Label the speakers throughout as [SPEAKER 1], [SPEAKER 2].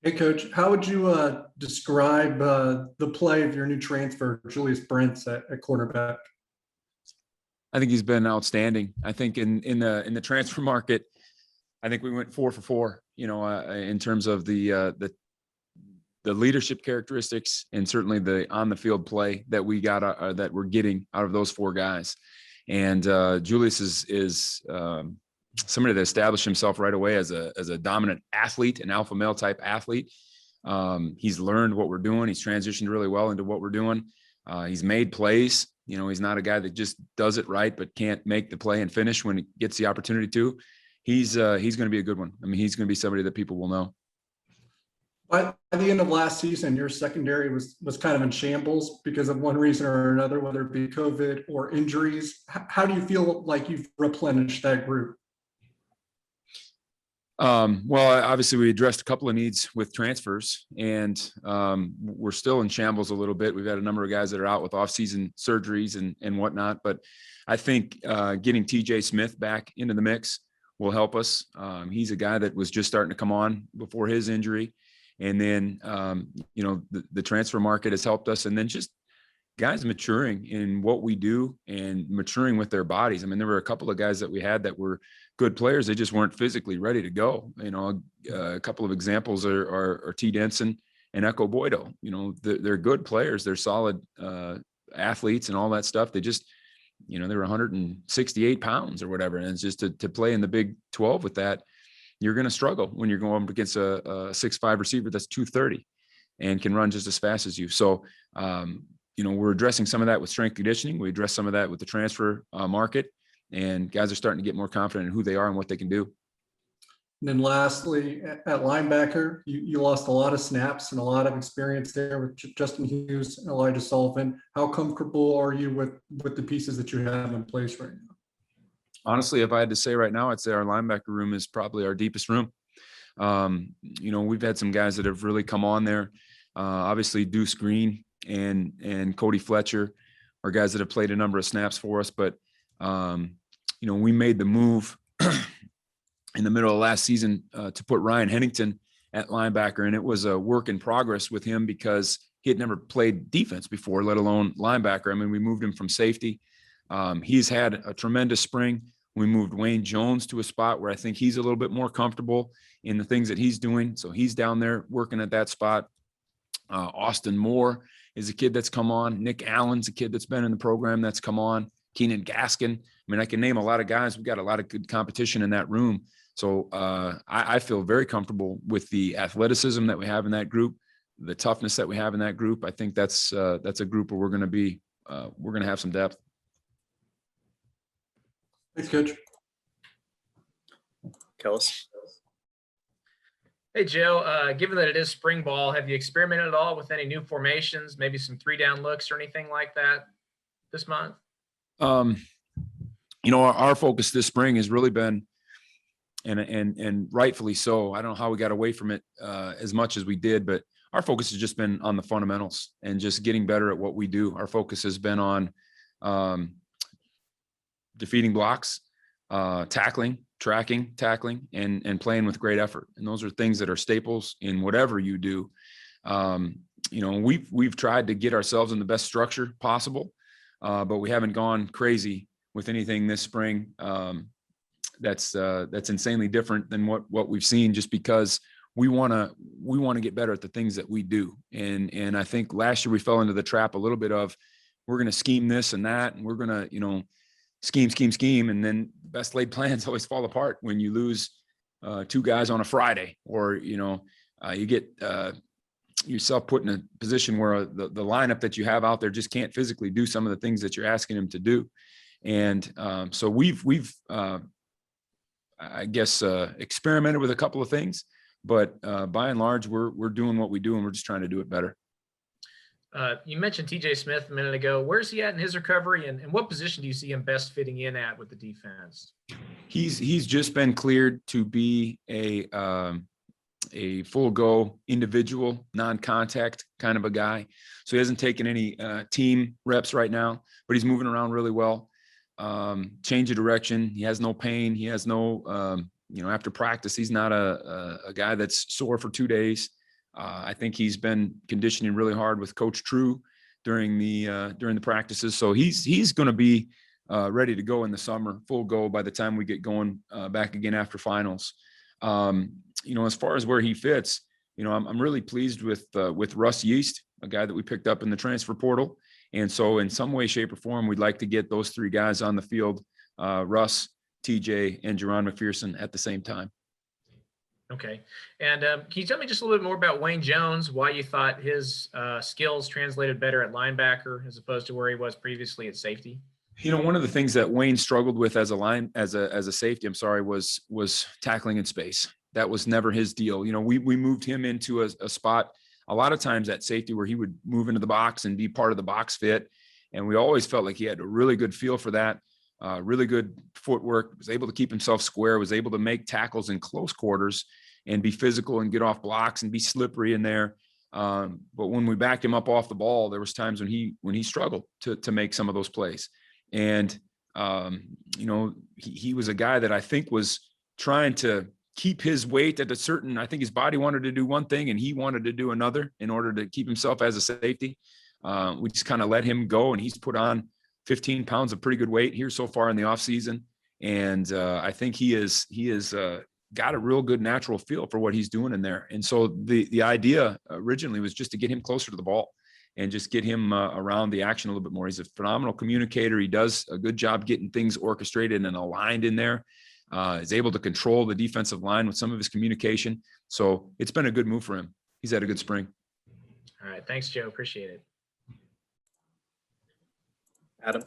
[SPEAKER 1] Hey, Coach, how would you describe the play of your new transfer, Julius Brents, at quarterback?
[SPEAKER 2] I think he's been outstanding. I think in the transfer market, I think we went 4 for 4. In terms of the leadership characteristics and certainly the on the field play that we got that we're getting out of those 4 guys. And Julius is somebody that established himself right away as a dominant athlete, an alpha male type athlete. He's learned what we're doing. He's transitioned really well into what we're doing. He's made plays. He's not a guy that just does it right, but can't make the play and finish when he gets the opportunity to. He's going to be a good one. I mean, he's going to be somebody that people will know.
[SPEAKER 1] By the end of last season, your secondary was kind of in shambles because of one reason or another, whether it be COVID or injuries. How do you feel like you've replenished that group?
[SPEAKER 2] Well, obviously we addressed a couple of needs with transfers, and we're still in shambles a little bit. We've had a number of guys that are out with off-season surgeries and whatnot, but I think getting TJ Smith back into the mix will help us. He's a guy that was just starting to come on before his injury. And then, the transfer market has helped us. And then just guys maturing in what we do and maturing with their bodies. I mean, there were a couple of guys that we had that were good players. They just weren't physically ready to go. A couple of examples are T. Denson and Echo Boydo. They're good players. They're solid athletes and all that stuff. They just, they were 168 pounds or whatever. And it's just to play in the Big 12 with that, you're going to struggle when you're going up against a 6'5" receiver that's 230 and can run just as fast as you. So, we're addressing some of that with strength conditioning. We address some of that with the transfer market, and guys are starting to get more confident in who they are and what they can do.
[SPEAKER 1] And then lastly, at linebacker, you lost a lot of snaps and a lot of experience there with Justin Hughes and Elijah Sullivan. How comfortable are you with the pieces that you have in place right now?
[SPEAKER 2] Honestly, if I had to say right now, I'd say our linebacker room is probably our deepest room. We've had some guys that have really come on there. Obviously, Deuce Green and Cody Fletcher are guys that have played a number of snaps for us. But, we made the move in the middle of last season to put Ryan Hennington at linebacker. And it was a work in progress with him because he had never played defense before, let alone linebacker. I mean, we moved him from safety. He's had a tremendous spring. We moved Wayne Jones to a spot where I think he's a little bit more comfortable in the things that he's doing. So he's down there working at that spot. Austin Moore is a kid that's come on. Nick Allen's a kid that's been in the program that's come on. Keenan Gaskin. I mean, I can name a lot of guys. We've got a lot of good competition in that room. So I feel very comfortable with the athleticism that we have in that group, the toughness that we have in that group. I think that's a group where we're going to have some depth.
[SPEAKER 1] Thanks, Coach.
[SPEAKER 3] Kellis.
[SPEAKER 4] Hey, Joe, given that it is spring ball, have you experimented at all with any new formations, maybe some 3-down looks or anything like that this month?
[SPEAKER 2] Our focus this spring has really been, and rightfully so. I don't know how we got away from it as much as we did, but our focus has just been on the fundamentals and just getting better at what we do. Our focus has been on defeating blocks, tackling, tracking, tackling, and playing with great effort. And those are things that are staples in whatever you do. We've tried to get ourselves in the best structure possible, but we haven't gone crazy with anything this spring. That's insanely different than what we've seen, just because we want to get better at the things that we do. And I think last year we fell into the trap a little bit of, we're going to scheme this and that, and we're going to, scheme. And then best laid plans always fall apart when you lose 2 guys on a Friday, or, you get yourself put in a position where the lineup that you have out there just can't physically do some of the things that you're asking them to do. And so we've experimented with a couple of things, but by and large, we're doing what we do, and we're just trying to do it better.
[SPEAKER 4] You mentioned TJ Smith a minute ago. Where's he at in his recovery, and what position do you see him best fitting in at with the defense?
[SPEAKER 2] He's just been cleared to be a full go individual, non-contact kind of a guy. So he hasn't taken any team reps right now, but he's moving around really well. Change of direction. He has no pain. He has no, after practice, he's not a guy that's sore for 2 days. I think he's been conditioning really hard with Coach True during the practices. So he's going to be ready to go in the summer, full go by the time we get going back again after finals. As far as where he fits, I'm really pleased with Russ Yeast, a guy that we picked up in the transfer portal. And so in some way, shape, or form, we'd like to get those three guys on the field, Russ, TJ, and Jerome McPherson at the same time.
[SPEAKER 4] Okay. And can you tell me just a little bit more about Wayne Jones, why you thought his skills translated better at linebacker as opposed to where he was previously at safety?
[SPEAKER 2] One of the things that Wayne struggled with as a safety, was tackling in space. That was never his deal. We moved him into a spot a lot of times at safety where he would move into the box and be part of the box fit. And we always felt like he had a really good feel for that, really good footwork, was able to keep himself square, was able to make tackles in close quarters and be physical and get off blocks and be slippery in there. But when we backed him up off the ball, there was times when he struggled to make some of those plays. And, he was a guy that I think was trying to keep his weight at I think his body wanted to do one thing and he wanted to do another in order to keep himself as a safety. We just kind of let him go, and he's put on 15 pounds of pretty good weight here so far in the off season. And I think he is got a real good natural feel for what he's doing in there. And so the idea originally was just to get him closer to the ball and just get him around the action a little bit more. He's a phenomenal communicator. He does a good job getting things orchestrated and aligned in there. Is able to control the defensive line with some of his communication. So it's been a good move for him. He's had a good spring.
[SPEAKER 4] All right. Thanks, Joe. Appreciate it.
[SPEAKER 3] Adam.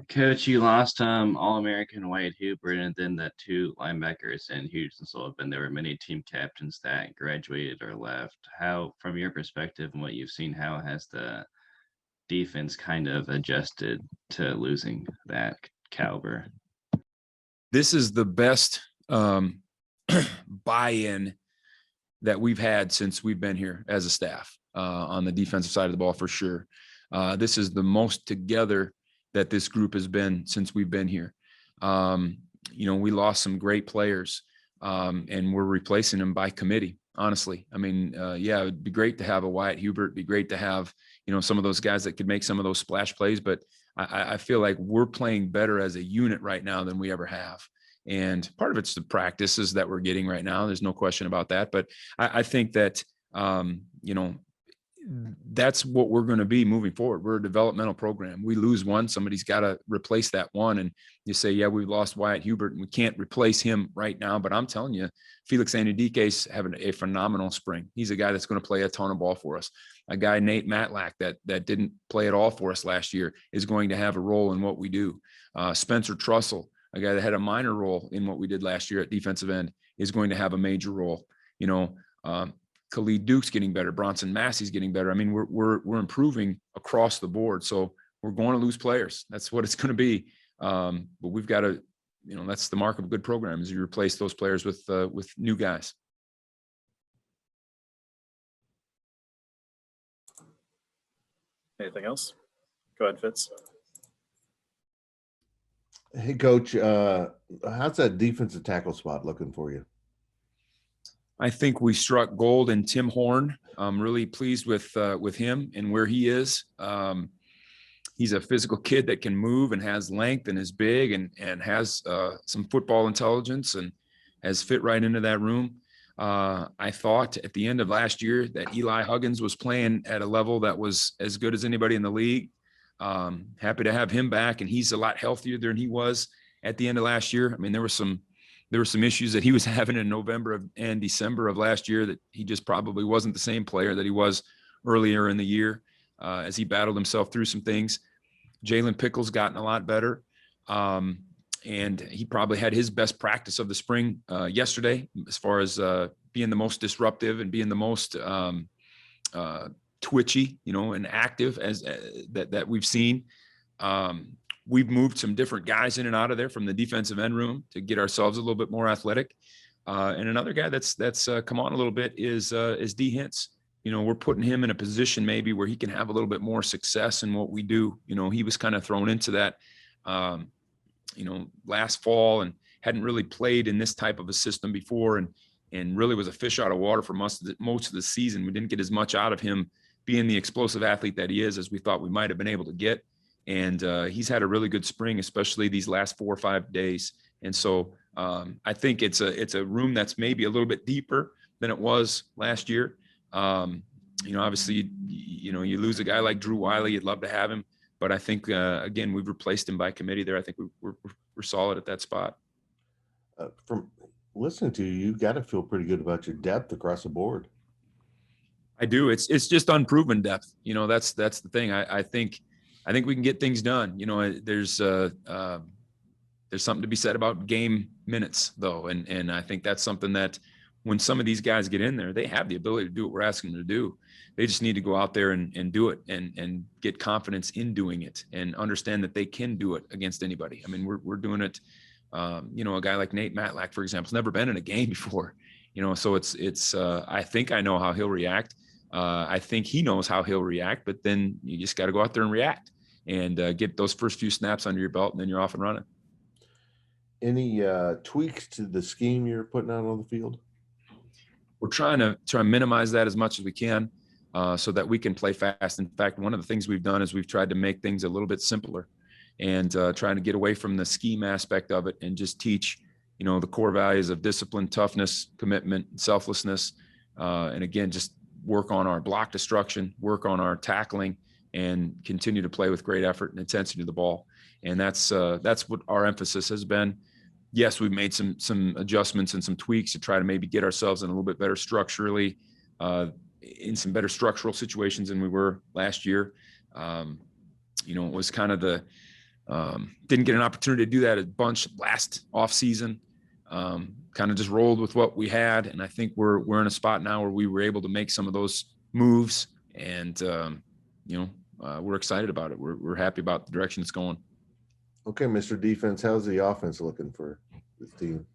[SPEAKER 5] Coach, you lost All-American Wyatt Hubert, and then the two linebackers and Hughes and Sullivan. There were many team captains that graduated or left. How, from your perspective and what you've seen, how has the defense kind of adjusted to losing that caliber?
[SPEAKER 2] This is the best buy-in that we've had since we've been here as a staff on the defensive side of the ball, for sure. This is the most together that this group has been since we've been here. We lost some great players and we're replacing them by committee, honestly. I mean, it'd be great to have a Wyatt Hubert. It'd be great to have, some of those guys that could make some of those splash plays, but I feel like we're playing better as a unit right now than we ever have. And part of it's the practices that we're getting right now. There's no question about that. But I think that, that's what we're going to be moving forward. We're a developmental program. We lose one, somebody's got to replace that one. And you say, yeah, we've lost Wyatt Hubert and we can't replace him right now. But I'm telling you, Felix Anudike's having a phenomenal spring. He's a guy that's going to play a ton of ball for us. A guy, Nate Matlack, that didn't play at all for us last year, is going to have a role in what we do. Spencer Trussell, a guy that had a minor role in what we did last year at defensive end, is going to have a major role. Khalid Duke's getting better. Bronson Massey's getting better. I mean, we're improving across the board. So we're going to lose players. That's what it's going to be. But we've got to, that's the mark of a good program, is you replace those players with new guys.
[SPEAKER 3] Anything else? Go ahead, Fitz.
[SPEAKER 6] Hey, Coach, how's that defensive tackle spot looking for you?
[SPEAKER 2] I think we struck gold in Tim Horn. I'm really pleased with him and where he is. He's a physical kid that can move and has length and is big and has some football intelligence and has fit right into that room. I thought at the end of last year that Eli Huggins was playing at a level that was as good as anybody in the league. Happy to have him back, and he's a lot healthier than he was at the end of last year. I mean, there were some issues that he was having in November and December of last year that he just probably wasn't the same player that he was earlier in the year as he battled himself through some things. Jalen Pickle's gotten a lot better. And he probably had his best practice of the spring yesterday, as far as being the most disruptive and being the most twitchy, and active as that we've seen. We've moved some different guys in and out of there from the defensive end room to get ourselves a little bit more athletic. And another guy that's come on a little bit is D Hintz. We're putting him in a position maybe where he can have a little bit more success in what we do. He was kind of thrown into that, last fall and hadn't really played in this type of a system before. and really was a fish out of water for most of the season. We didn't get as much out of him being the explosive athlete that he is as we thought we might have been able to get. And he's had a really good spring, especially these last 4 or 5 days. And so I think it's a room that's maybe a little bit deeper than it was last year. Obviously, you lose a guy like Drew Wiley, you'd love to have him, but I think again, we've replaced him by committee there. I think we're solid at that spot.
[SPEAKER 6] From listening to you, you got to feel pretty good about your depth across the board.
[SPEAKER 2] I do. It's just unproven depth. That's the thing. I think we can get things done. There's something to be said about game minutes though. And I think that's something that when some of these guys get in there, they have the ability to do what we're asking them to do. They just need to go out there and do it and get confidence in doing it and understand that they can do it against anybody. I mean, we're doing it. A guy like Nate Matlack, for example, has never been in a game before, so it's I think I know how he'll react. I think he knows how he'll react, but then you just got to go out there and react and get those first few snaps under your belt, and then you're off and running.
[SPEAKER 6] Any tweaks to the scheme you're putting out on the field?
[SPEAKER 2] We're trying to minimize that as much as we can so that we can play fast. In fact, one of the things we've done is we've tried to make things a little bit simpler and trying to get away from the scheme aspect of it and just teach, the core values of discipline, toughness, commitment, selflessness. And again, just work on our block destruction, work on our tackling, and continue to play with great effort and intensity to the ball. And that's what our emphasis has been. Yes, we've made some adjustments and some tweaks to try to maybe get ourselves in a little bit better structurally, in some better structural situations than we were last year. It was kind of didn't get an opportunity to do that a bunch last off season. Kind of just rolled with what we had. And I think we're in a spot now where we were able to make some of those moves and, we're excited about it. We're happy about the direction it's going.
[SPEAKER 6] Okay, Mr. Defense, how's the offense looking for this team?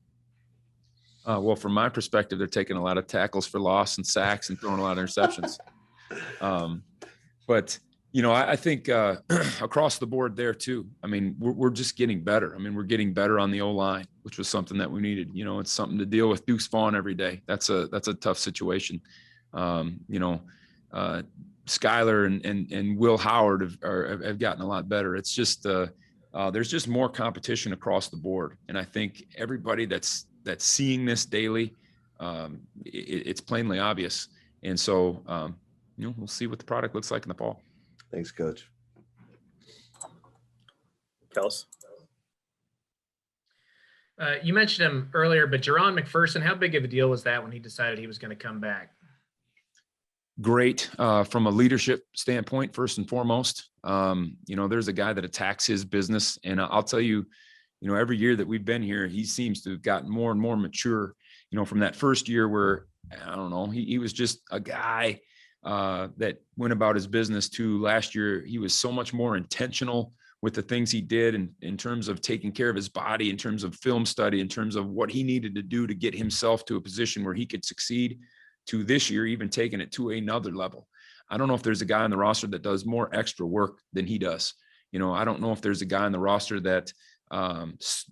[SPEAKER 2] Well, from my perspective, they're taking a lot of tackles for loss and sacks and throwing a lot of interceptions. But I think across the board there too. I mean, we're just getting better. I mean, we're getting better on the O-line, which was something that we needed. It's something to deal with Deuce Vaughn every day. That's a tough situation. Skyler and Will Howard have gotten a lot better. It's just there's just more competition across the board, and I think everybody that's seeing this daily, it's plainly obvious. And so we'll see what the product looks like in the fall.
[SPEAKER 6] Thanks, Coach.
[SPEAKER 3] Kels?
[SPEAKER 4] You mentioned him earlier, but Jerome McPherson, how big of a deal was that when he decided he was going to come back?
[SPEAKER 2] Great from a leadership standpoint, first and foremost. There's a guy that attacks his business, and I'll tell you, every year that we've been here, he seems to have gotten more and more mature. From that first year where I don't know, he was just a guy that went about his business, to last year he was so much more intentional with the things he did in terms of taking care of his body, in terms of film study, in terms of what he needed to do to get himself to a position where he could succeed, to this year even taking it to another level. I don't know if there's a guy on the roster that does more extra work than he does. I don't know if there's a guy on the roster that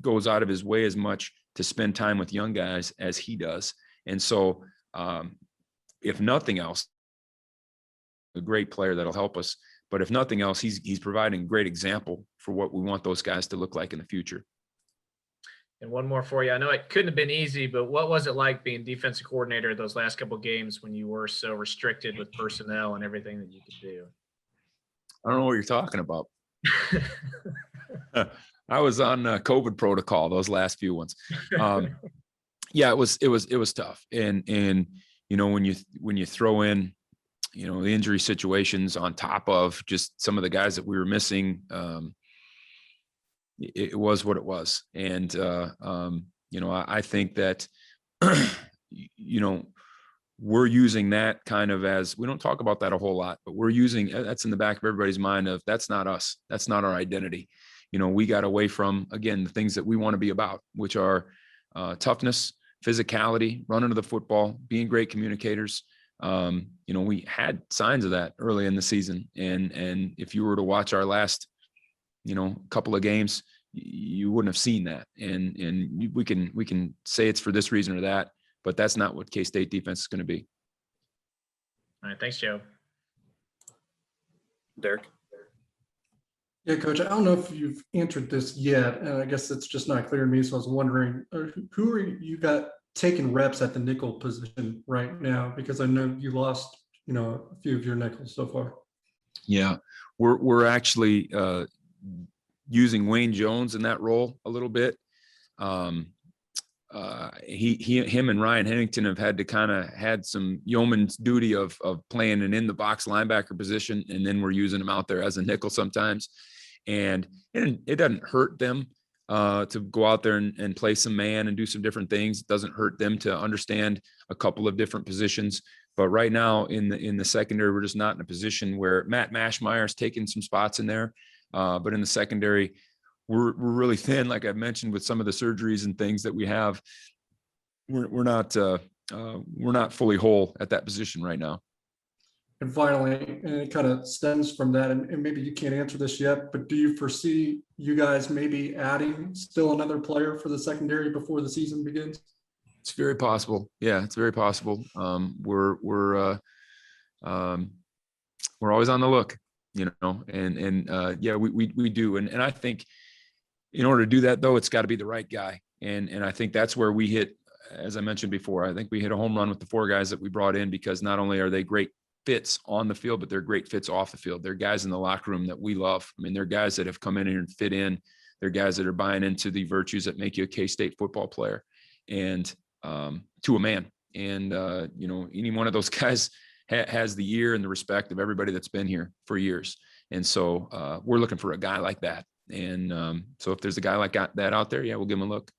[SPEAKER 2] goes out of his way as much to spend time with young guys as he does. And so if nothing else, a great player that'll help us, but if nothing else, he's providing a great example for what we want those guys to look like in the future.
[SPEAKER 4] And one more for you. I know it couldn't have been easy, but what was it like being defensive coordinator those last couple of games when you were so restricted with personnel and everything that you could do?
[SPEAKER 2] I don't know what you're talking about. I was on COVID protocol those last few ones. Yeah, it was tough. And when you throw in, the injury situations on top of just some of the guys that we were missing, it was what it was. And, I think that, we're using that kind of as, we don't talk about that a whole lot, but we're using, that's in the back of everybody's mind of, that's not us. That's not our identity. We got away from, again, the things that we want to be about, which are toughness, physicality, running to the football, being great communicators. We had signs of that early in the season. And if you were to watch our last, couple of games, you wouldn't have seen that. And we can say it's for this reason or that, but that's not what K-State defense is going to be.
[SPEAKER 4] All right. Thanks, Joe.
[SPEAKER 3] Derek?
[SPEAKER 1] Yeah, Coach, I don't know if you've answered this yet, and I guess it's just not clear to me. So I was wondering, who are you got taking reps at the nickel position right now? Because I know you lost, a few of your nickels so far.
[SPEAKER 2] Yeah, we're actually using Wayne Jones in that role a little bit. Him and Ryan Hennington have had to kind of had some yeoman's duty of playing an in the box linebacker position, and then we're using him out there as a nickel sometimes. And it doesn't hurt them to go out there and play some man and do some different things. It doesn't hurt them to understand a couple of different positions. But right now in the secondary, we're just not in a position where Matt Mashmeyer's taking some spots in there. But in the secondary, we're really thin, like I've mentioned, with some of the surgeries and things that we have. We're not fully whole at that position right now.
[SPEAKER 1] And finally, and it kind of stems from that, and maybe you can't answer this yet, but do you foresee you guys maybe adding still another player for the secondary before the season begins?
[SPEAKER 2] It's very possible. Yeah, it's very possible. We're always on the look, and yeah, we do. And I think in order to do that, though, it's got to be the right guy. And I think that's where we hit, as I mentioned before, I think we hit a home run with the 4 guys that we brought in, because not only are they great fits on the field, but they're great fits off the field. They're guys in the locker room that we love. I mean, they're guys that have come in here and fit in. They're guys that are buying into the virtues that make you a K-State football player, and to a man. And, any one of those guys has the ear and the respect of everybody that's been here for years. And so we're looking for a guy like that. And so if there's a guy like that out there, yeah, we'll give him a look.